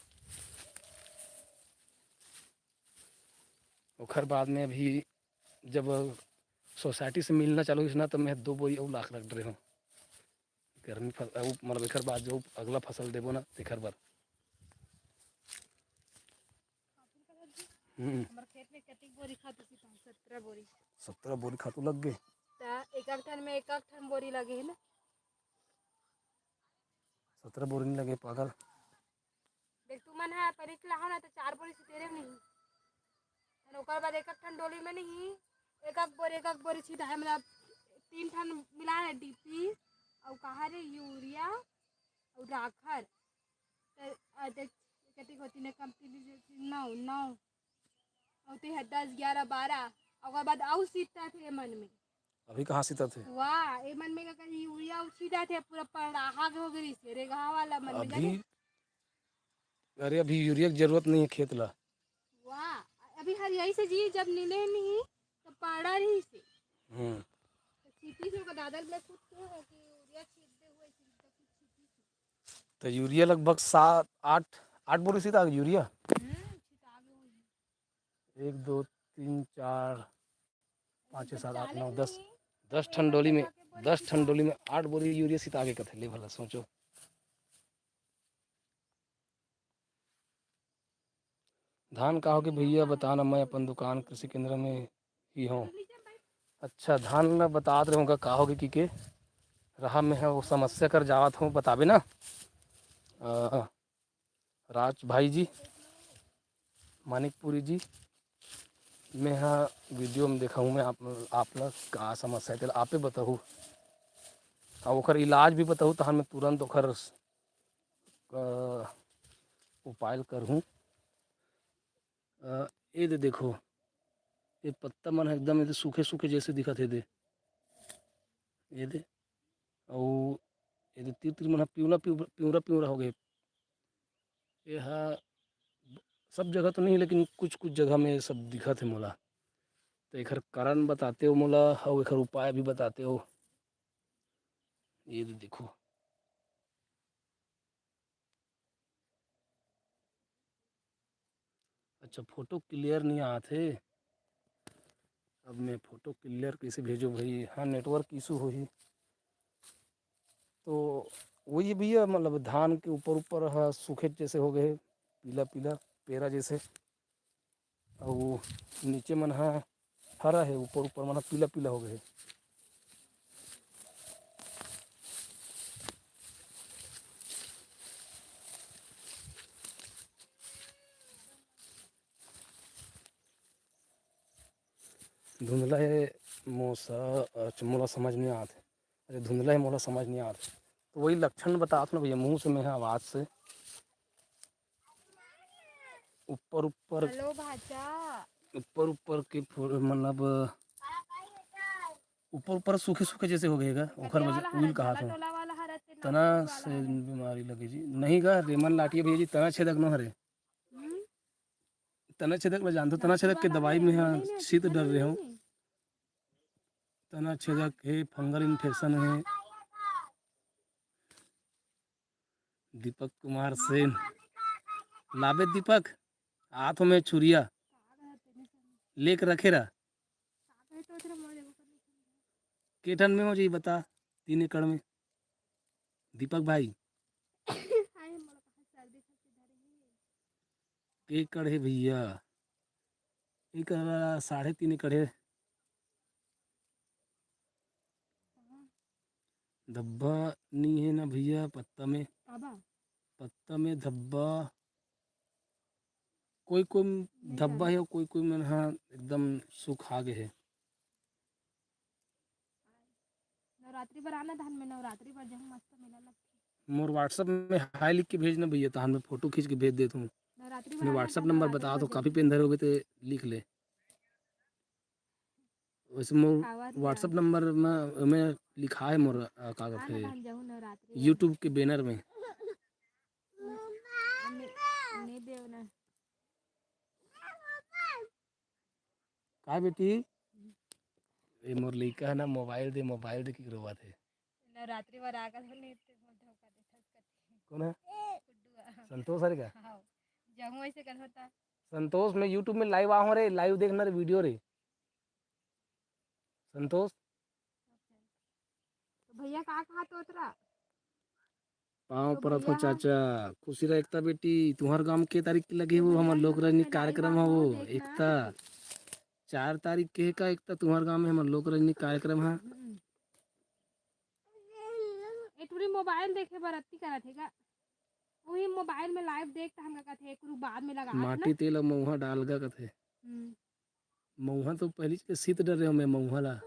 ओखर बाद में अभी जब सोसाइटी से मिलना चालू हुई ना तब मैं 2 बोरी और लाख रख रहे हूँ। गर्मी मतलब एकर बाद जो अगला फसल देबो ना तेखर बर। हमारे खेत में कितनी बोरी खातू सीता 17 बोरी। 17 बोरी खातू लग गए। एक एक ठन में एक एक ठन बोरी लगे है ना। 17 बोरी नहीं लगे पागल। देख तू मन है परिक ला ना तो 4 बोरी से तेरे नहीं। और ओकर बाद एक एक ठन डोली में नहीं एक एक बोरी सीधा है मतलब 3 ठन मिला है डीपी और कहा रे यूरिया और राखर। देख कितनी होती ने कंपनी 9 9 और ते 10 11 12 और बाद आउ सीता थे मन में। अभी कहाँ सीता थे। वाह ए मन में का यूरिया सीधा थे पूरा पड़ाहा हो गई से रे घाव वाला मन में अभी जाने। अरे अभी यूरिया की जरूरत नहीं है खेत ला। वाह अभी हर यही से जी जब नीले नहीं तो पड़ा रही से हम्म तो सीटी से का दादर में खुद तो है कि यूरिया छीट दे हुए तो कुछ सीटी तो यूरिया लगभग 7 8 8 बोरी सीता यूरिया। छिटा गई 1 2 3 4 5 6 7 8 9 चाले 10। नहीं 10 ठन पेपर डोली में कटा के बोरी 10 ठन छिटा डोली में 8 बोरी यूरिया सीता आगे कथे ले भला सोचो। धान का हो कि भैया बताना मैं अपन दुकान कृषि केंद्र में ही हूँ। अच्छा धान ला बता रहे होगा का होगी कि रहा मैं है वो समस्या कर जावत हूँ बताबे ना। राज भाई जी मानिकपुरी जी मैं हाँ वीडियो में देखा हूँ मैं आप लोग का समस्या है आपे बताऊँ और ओकर इलाज भी बताऊँ तो मैं तुरंत ओकर उपाय करहूँ। ये दे देखो, ये पत्ता मन एकदम ये सूखे सूखे जैसे दिखत हे दे, ये दे। और ये तीर तीर मन पिवरा पिवरा पिवरा हो गए। ये सब जगह तो नहीं, लेकिन कुछ कुछ जगह में सब दिखत है मोला। तो एकर कारण बताते हो मोला, और एकर उपाय भी बताते हो। ये देखो, अच्छा फोटो क्लियर नहीं आते। अब मैं फोटो क्लियर कैसे भेजूँ भाई? हाँ, नेटवर्क इशू हो ही। तो वही भैया, मतलब धान के ऊपर ऊपर सूखे जैसे हो गए, पीला पीला पेरा जैसे। और वो नीचे मन हरा है, ऊपर ऊपर मन पीला पीला हो गए। धुंधला है मौसा, अच्छा मोला समझ नहीं आते। अरे धुंधला है मोला समझ नहीं आते। तो वही लक्षण बता ना भैया, मुंह से मैं आवाज़ से ऊपर ऊपर हेलो भाचा। ऊपर ऊपर के मतलब ऊपर ऊपर सूखे सूखे जैसे हो गएगा। ओखर कटे वाला वजह उइल हरत, कहा जाला था टोला वाला हरत, ते तना नौकरी वाला से हरत। बीमारी लगे जी। नहीं गा रेमन लाटिए भैया जी, तना छेदक न हरे। हम्म, तना छेदक में जानते हो, तना लाठी छेदक के वाला दवाई हरे, में हमर हाँ नहीं ने शीत तुमर डर रहे नहीं हो। ने। तना छेदक है, फंगल इन्फेक्शन है। दीपक कुमार सेन लाबे दीपक हाथ में छुरिया लेके रखे रहा। तो तेरा मोर देखो कर। केठन में हो जी बता, 3 एकड़ में दीपक भाई। हाय मोर कहा सर्दी खांसी धरे। एकड़ है भैया, एक 3.5 एकड़ है। धब्बा नहीं है ना भैया पत्ता में, आबा पत्ता में धब्बा कोई कोई नहीं धब्बा जाने। है, और कोई कोई में हाँ एकदम सुखा गए है। नवरात्रि पर आना धान में, नवरात्रि पर जहाँ मस्त मेला लगती। मोर व्हाट्सअप में हाई लिख के भेजना भैया, तो मैं फोटो खींच के भेज देता हूँ। नवरात्रि पर मैं आना व्हाट्सअप था, नंबर नवरात्रि बता पर दो, काफ़ी जहाँ पेन धरे होगे तो लिख ले। वैसे मोर खावा दिया। व्हाट्सअप नंबर में लिखा है मोर का कहते आना हैं धान जाऊँ नवरात्रि पर। यूट्यूब के बैनर में। नहीं देव ना। का बेटी, ये मोर लइका है ना, मोबाइल दे के रोवा थे। नवरात्रि पर आकर नहीं ते मोर धोखा देता करती। कौन है? गुड्डू संतोष है क्या? हाँ, जाऊँ ऐसे कर होता। संतोष मैं यूट्यूब में लाइव आऊँ रे, लाइव देखना रे वीडियो रे संतोष। तो भैया कहाँ तो उतरा। पाँव तो परत हो भैया हाँ, चाचा, खुशी रह एकता बेटी। तुम्हार गांव के तारीख की लगी तो वो हमार भैया लोक यूट्यूब रजनी में लाइव कार्यक्रम है आहो वो देखना एकता। करके। 4 तारीख के है का एकता, तुम्हारे गांव में हमार लोक रजनी कार्यक्रम है। ए तुरी मोबाइल देखे बर अति करा थे का। वही मोबाइल में लाइव देखता हम का थे, एक बाद में लगा ना। माटी तेल और मऊहा डालगा कथे। मऊहा तो पहली के शीत डर रहे हो, मैं मऊहा ला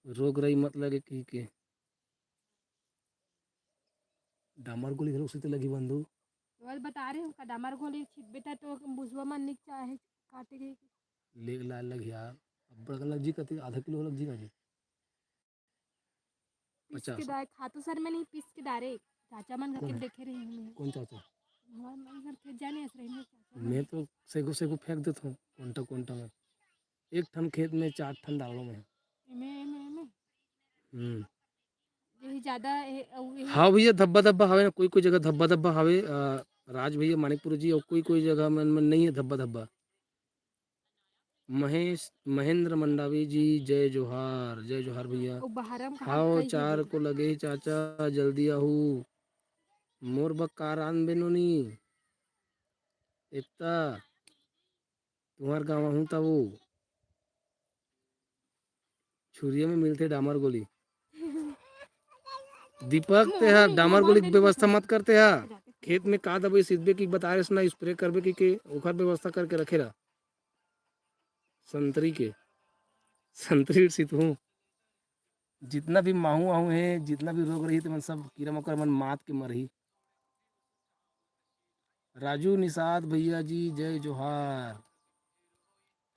रोग रही मत लगे की के डामर गोली घरों से लगी बंधु। बस बता रहे हूँ कदामर गोली छिपे था तो बुझवा मन निक चाहे काटे गई। लेग लाल लग यार, अब बड़का लग जी कती आधा किलो लग जी का जी पीस के 50। दाए खातू सर में नहीं पीस के डारे। चाचा मन घर के देखे रही हूँ। कौन चाचा? हमारे मन घर के जाने ऐसे रही चाचा। मैं तो सेगो सेगो फेंक देता हूँ कोंटा कोंटा में। एक ठन खेत में 4 ठन डालो में। में हम्म। यही ज्यादा यही। हाँ भैया, धब्बा धब्बा हवे ना, कोई कोई जगह धब्बा धब्बा हवे। राज भैया मानिकपुर जी, और कोई कोई जगह में नहीं है धब्बा धब्बा। महेंद्र मंडावी जी, जय जोहार भैया। और बहरम कहाँ हाओ कही है 4 बोल। को लगे चाचा, जल्दी आहू। मोर बक्कार आन बेनोनी एकता, तुम्हार गाँव हूँ तब वो छुरिया में मिलते डामर गोली। दीपक ते हा डामर गोली के व्यवस्था मत करते हा। खेत में का दवाई सीधबे की बता रहे ना, स्प्रे करबे की के ओखर व्यवस्था करके रखे रहा। संतरी के संतरी सीत हूँ, जितना भी माहू आहू है, जितना भी रोग रही तो मन सब कीड़ा मकोड़ा मन मात के मरही। राजू निषाद भैया जी जय जोहार।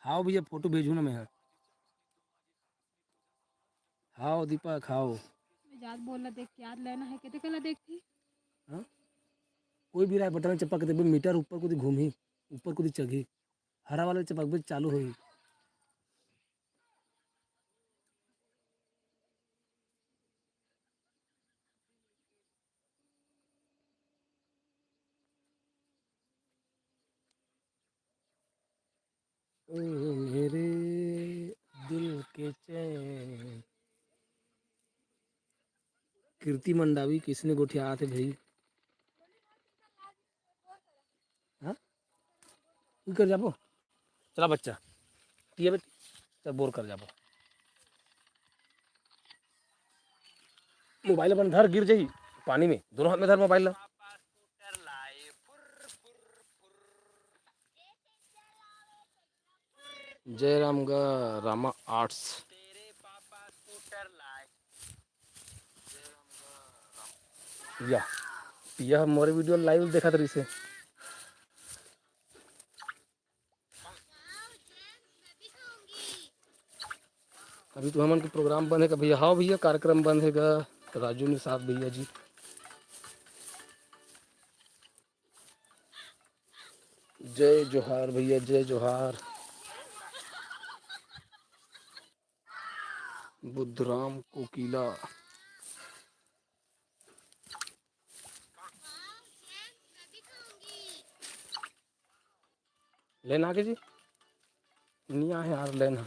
हाओ भैया फोटो भेजू ना मैं। हाओ दीपक हाओ। याद बोल देख याद लेना है कितने कला देखती हाँ? कोई भी राय बटन चपक दे मीटर ऊपर को घूमी ऊपर को चढ़ी हरा वाले चपक चालू हुई। ओ मेरे दिल के चैन। कीर्ति मंडावी किसने गोठिया थे भाई। हाँ कर जाबो चला बच्चा ये बेटी चल बोर कर जाबो। मोबाइल अपन धर गिर जाई पानी में दोनों हाथ में धर मोबाइल ला। जयराम का रामा आर्ट्स यह मोरे वीडियो लाइव देखा तरी से। अभी तो हमन के प्रोग्राम बंद है का भैया। हाँ भैया कार्यक्रम बंद है का तो राजू निषाद भैया जी जय जोहार भैया जय जोहार। बुद्धराम कोकिला लेना आगे जी नहीं आए यार लेना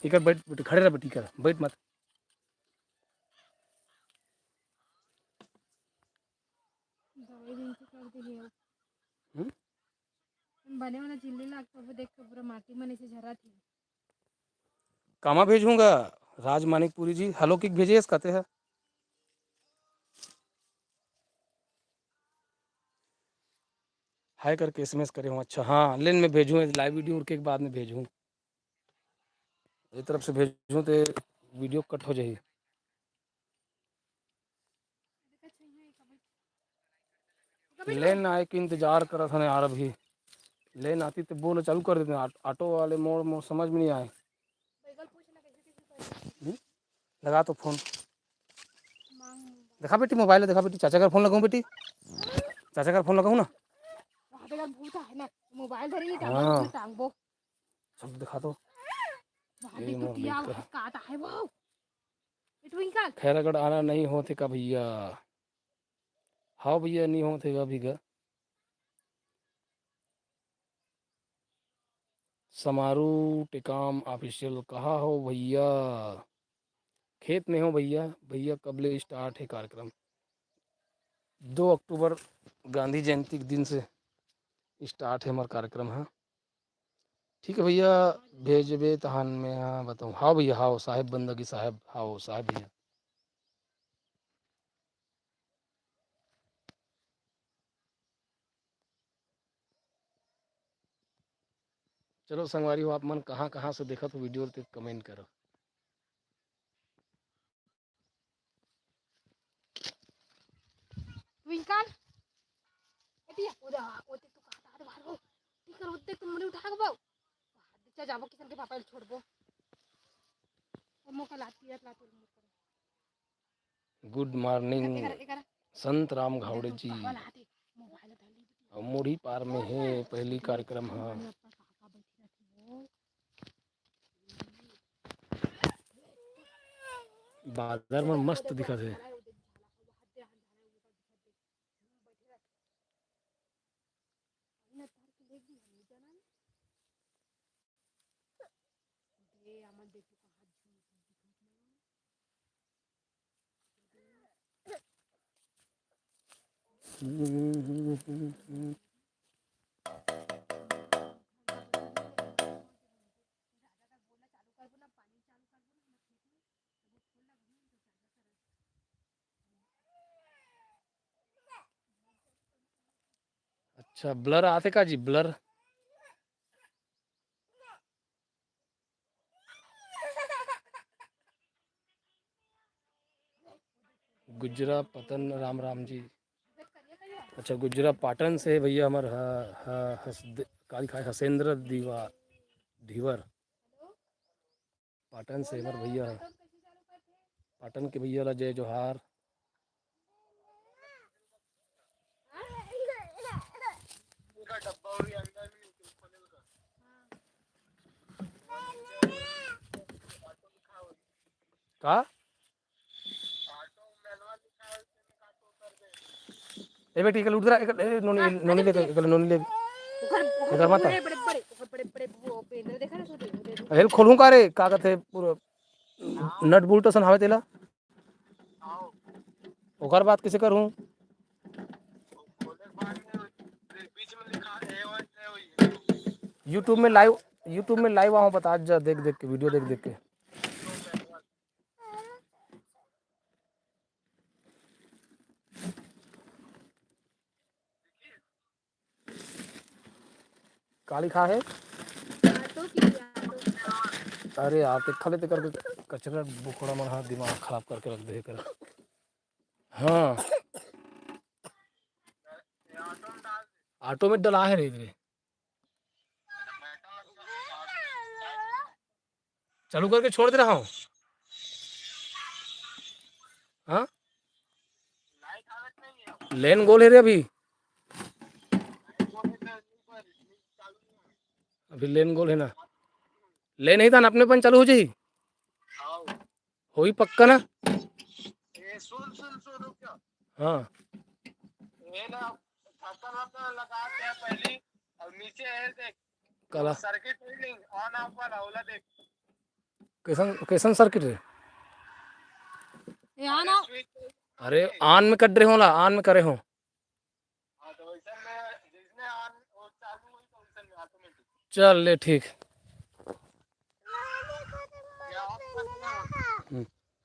इकर बैठ बैठ खड़े रह बेटी कर बैठ मत। दवाई दिन से कर दिली हो हम्म? बने वाला चिल्ली लागतो वो देख के पूरा माटी में से झरा थी। कामा भेजूंगा राज मानिकपुरी जी हेलो किक भेजिए इस कहते हैं। हाय करके एसएमएस करे हूँ। अच्छा हाँ लेन में भेजूँ लाइव वीडियो के बाद में भेजूँ एक तरफ से भेजूँ तो वीडियो कट हो जाए। लेन आए कि इंतजार कर था यार अभी लेन आती तो बोल चालू कर देते ऑटो वाले मोड़ समझ में नहीं आए। लगा तो फोन देखा बेटी मोबाइल है देखा बेटी चाचा का फोन लगाऊं बेटी चाचा का फोन लगाऊं ना। मोबाइल धरी हाँ टांगबो सब दिखा दो काटा है वो ट्विंकल खैरागढ़ आना नहीं होते का भैया। हाँ भैया नहीं होते का भी का समारोह टिकाम ऑफिशियल कहाँ हो भैया। खेत में हो भैया भैया कबले स्टार्ट है कार्यक्रम 2 अक्टूबर गांधी जयंती के दिन से स्टार्ट है हमारा कार्यक्रम। है ठीक है भैया भेजबे तहान में हाँ बताऊँ। हाँ भैया हाँ साहेब बंदगी साहब हाँ साहब भैया। चलो संगवारी हो आप मन कहाँ कहाँ से देखा तो वीडियो तो कमेंट करो। ट्विंकल एटी ओदा ओते तू काटा दे बाहर ठीक कर ओते तुम मने उठा के बाऊ अच्छा जाबो किसन के पापा छोड़बो और मोका लाती है लाती गुड मॉर्निंग संत राम घावड़े जी और मुड़ी पार में है पहली कार्यक्रम। हाँ बादर में मस्त दिखा थे। अच्छा ब्लर आते का जी ब्लर गुजरा पतन राम राम जी अच्छा गुजरा पाटन से है भैया हमार काली खाए हसेंद्र धीवर पाटन से हमार भैया है। पाटन के भैया ला जय जोहार। का ए बेटी कल उठ रहा है नोनी नोनी ले कल नोनी ले इधर मत बड़े बड़े बड़े बड़े बड़े वो पेंदर देखा ना छोटे हेल खोलूं का रे का कहते पूरा नट बोल्ट सन हवे तेला ओकर बात कैसे करूं यूट्यूब में लाइव आओ बता जा देख देख के वीडियो देख देख के काली खा है ऑटो की ऑटो अरे यार ते खले ते करके कचरा बुखड़ा मन हाथ दिमाग खराब करके रख दे कर हाँ ऑटो में डला है रे इधरे चालू करके छोड़ दे रहा हूँ हाँ लेन गोल है रे अभी अभी लेन गोल है ना ले नहीं था ना अपने पन चालू हो जाई होई पक्का ना सुन सुन सुन रुक जा हाँ ये ना ढक्कन वक्कन लगा के पहले और नीचे है देख कला सर्किट रीडिंग ऑन ऑफ वाला होला देख कैसन कैसन सर्किट है यहाँ ना स्विच अरे ऑन में कर रहे हो ला ऑन में करे हो हां तो वैसे में जिसने ऑन वो चालू हुई तो वैसे में ऑटोमेटिक चल ले ठीक या ऑफ करना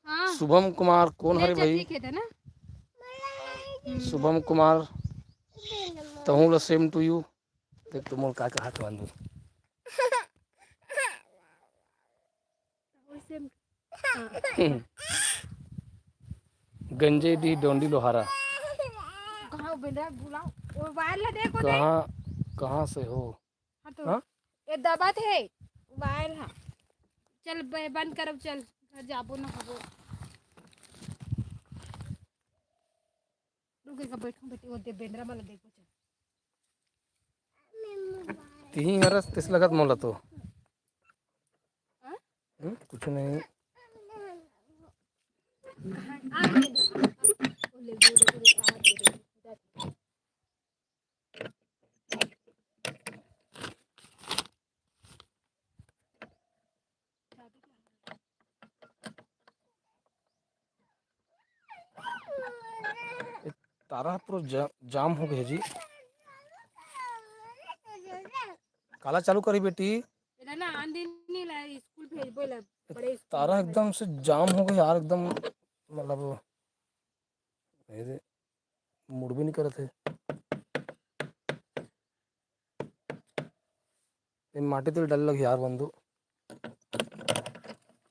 हाँ शुभम कुमार कौन हरे भाई ठीक है ना शुभम कुमार तहूँ ला सेम टू यू देख तुम मोर का हाथ बांधू गंजे डी डोंडी लोहारा कहाँ बेटा बुलाओ वो वायर ला देखो कहाँ से हो हाँ तो हाँ ये दबा थे वायर हाँ चल बंद करो चल घर जाबो ना खबो रुके का बैठो बेटी वो दे बेंद्रा वाला देखो चल तीन हरस तिस लगत मोला तो हाँ? कुछ नहीं आ बेंद्रा वो ले दे दे तारा पूरा जाम हो गया जी काला चालू करी बेटी इधर ना आंधी नहीं ला स्कूल भेज बोला बड़े तारा एकदम से जाम हो गई यार एकदम मतलब मेरे मूड भी नहीं कर रहे थे ये माटी तो डल लगी यार बंधु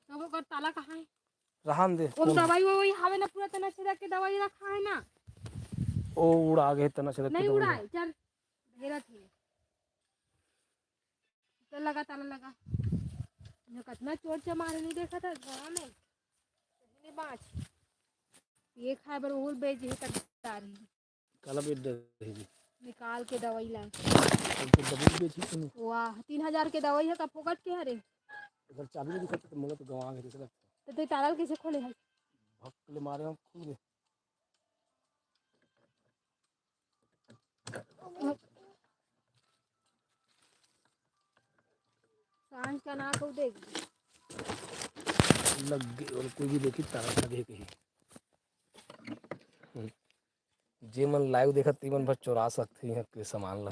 तो वो कर ताला कहाँ है रहन दे वो दवाई वही हवे ना पूरा तना छिड़क के दवाई रखा है ना ओ उड़ा गए तना छिड़क नहीं उड़ा है चल घेरा थी चल लगा ताला लगा जो कितना चोर चमार नहीं देखा था गाँव में नहीं बाँच ये खाए बर और बेच ही तक तारी काला बेट दे जी निकाल के दवाई ला तो दबी बेची तुम वाह 3000 के दवाई है का फोकट के हरे अगर चाबी नहीं दिखा तो मोला तो गवा गए चला तो ते ताला कैसे खोले है भक्त ले मारे हम खुल गए सांझ का ना को देख लग गए और कोई भी देखी तारा लगे कहीं जे मन लाइव देखत तीमन भर चुरा सकती है के सामान ला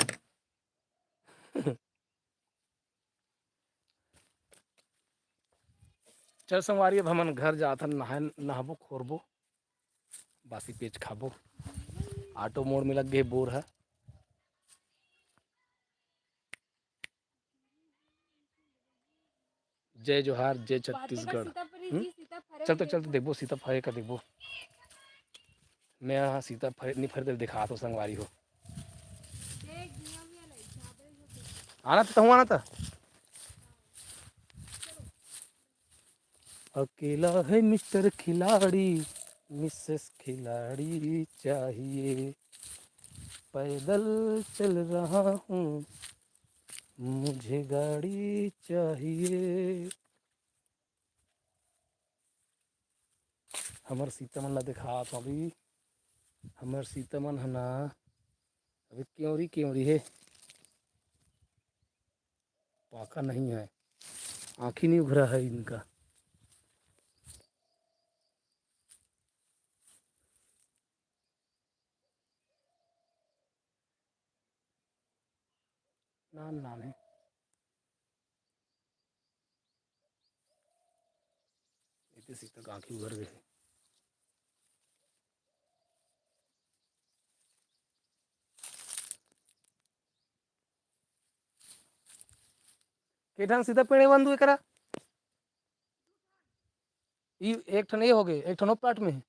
चल संगवारी अब हमन घर जात हन नहाबो खोरबो बासी पेच खाबो ऑटो मोड़ में लग गए बोर है जय जोहार जय छत्तीसगढ़ चलते चलते देखबो सीता फरे का देखबो मैं यहाँ सीता नहीं फर दिखा तो संगवारी हो देख धुआं भी अलग चादर जो देख आना तो हूँ आना था अकेला है मिस्टर खिलाड़ी मिसेस खिलाड़ी चाहिए पैदल चल रहा हूँ मुझे गाड़ी चाहिए हमर सीतामन ला दिखा तो अभी हमर सीतामन है ना अभी क्योरी क्योरी है पाका नहीं है आँख ही नहीं उभरा है इनका नाम नाम है इतने सीता आँख ही उभर गए के ढंग सीधा पेड़े बंधु एकरा एक ठन ये हो गए एक ठन प्लाट में है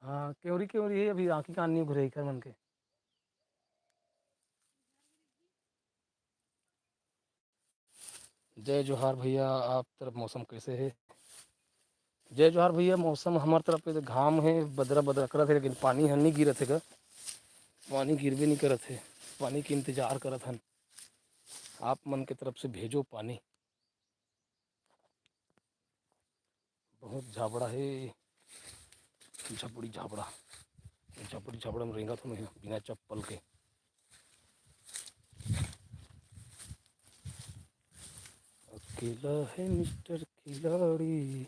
हाँ क्योरी क्योरी है अभी आँखी कान नहीं उभरे कर मन के जय जोहार भैया आप तरफ मौसम कैसे है जय जोहार भैया मौसम हमारे तरफ पे घाम है बदरा बदरा करत है लेकिन पानी हन नहीं गिरत है पानी गिरबे नहीं करत है पानी के इंतजार करत हन आप मन के तरफ से भेजो पानी बहुत झाबड़ा है झपड़ी झाबड़ा झपड़ी झाबड़ा में रेंगा तो मैं बिना चप्पल के अकेला है मिस्टर खिलाड़ी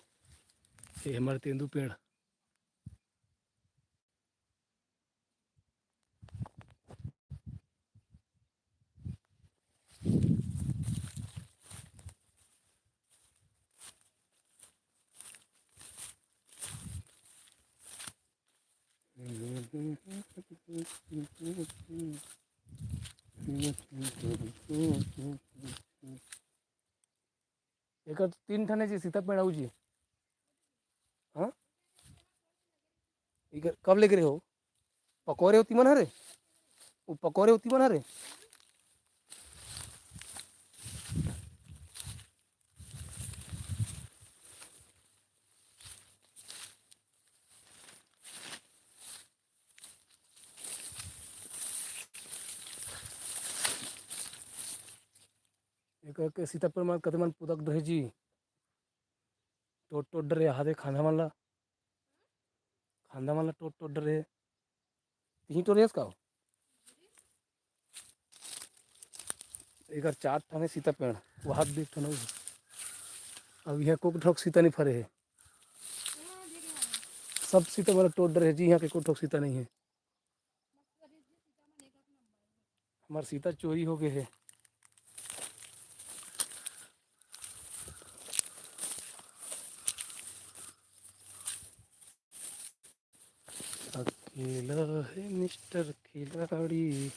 ये हमारे तेंदू पेड़ एक 3 ठने सीता पेड़ आऊ जी हाँ कब लेके रहे हो पकौड़े होती मन हरे वो पकौड़े होती मन हरे एक सीतापुर में कदम पुदक रहे जी टोट टोट डरे हाथे खांदा माला टोट टोट डरे तीन तो रेस का एक 4 ठाने सीता पेड़ वो हाथ देख ठन अब यहाँ को ठोक सीता नहीं फरे है सब सीता वाला टोट डरे जी यहाँ के को ठोक सीता नहीं है हमारे सीता चोरी हो गए है अकेला है मिस्टर खिलाड़ी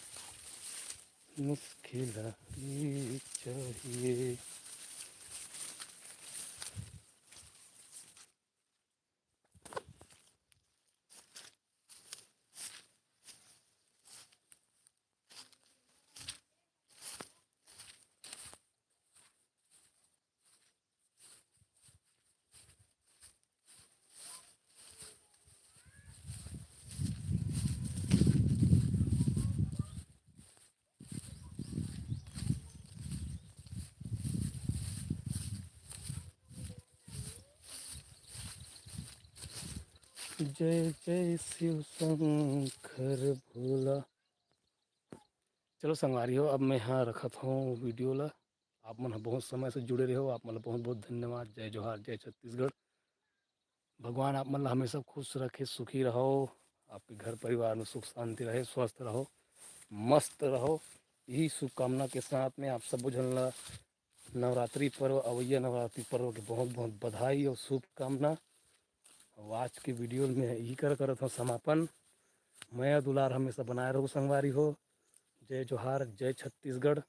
मिस खिलाड़ी चाहिए जय जय शिव शंकर भोला चलो संगवारी हो अब मैं यहाँ रखत हूँ वीडियो ला आप मन बहुत समय से जुड़े रहे हो आप मन बहुत बहुत धन्यवाद जय जोहार जय छत्तीसगढ़ भगवान आप मन हमेशा खुश रखे सुखी रहो आपके घर परिवार में सुख शांति रहे स्वस्थ रहो मस्त रहो यही शुभकामना के साथ में आप सब जन नवरात्रि पर्व अवैया नवरात्रि पर्व के बहुत बहुत बधाई और शुभकामना आज के वीडियो में यही करत हूँ समापन मैं दुलार हमेशा बनाए रहूँ संगवारी हो जय जोहार जय छत्तीसगढ़